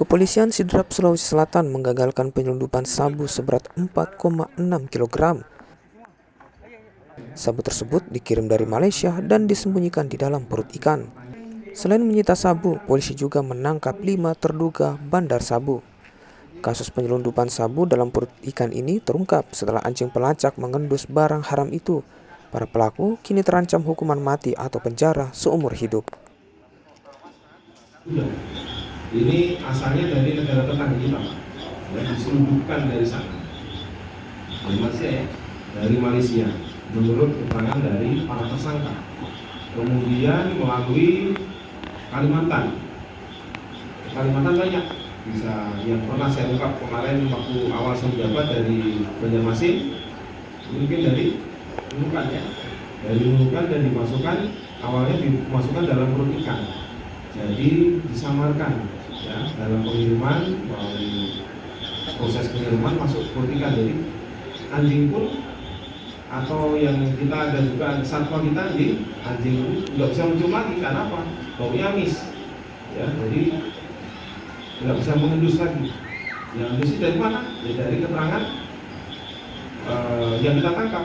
Kepolisian Sidrap, Sulawesi Selatan menggagalkan penyelundupan sabu seberat 4,6 kg. Sabu tersebut dikirim dari Malaysia dan disembunyikan di dalam perut ikan. Selain menyita sabu, polisi juga menangkap 5 terduga bandar sabu. Kasus penyelundupan sabu dalam perut ikan ini terungkap setelah anjing pelacak mengendus barang haram itu. Para pelaku kini terancam hukuman mati atau penjara seumur hidup. Ini asalnya dari negara tetangga kita, ya, diselundupkan dari sana, dari Malaysia, menurut keterangan dari para tersangka. Kemudian melalui Kalimantan banyak, bisa yang pernah saya ungkap kemarin waktu awal saya menjabat dari Banjarmasin, mungkin dari Nunukan ya, dari Nunukan dan dimasukkan, awalnya dimasukkan dalam perut ikan. Jadi disamarkan ya dalam pengiriman, melalui proses pengiriman masuk perut ikan. Jadi anjing pun atau yang kita ada juga satwa kita di anjing pun nggak bisa mencium lagi karena apa? Baunya amis ya, jadi nggak bisa mengendus lagi. Yang endus dari mana? Ya dari keterangan yang kita tangkap.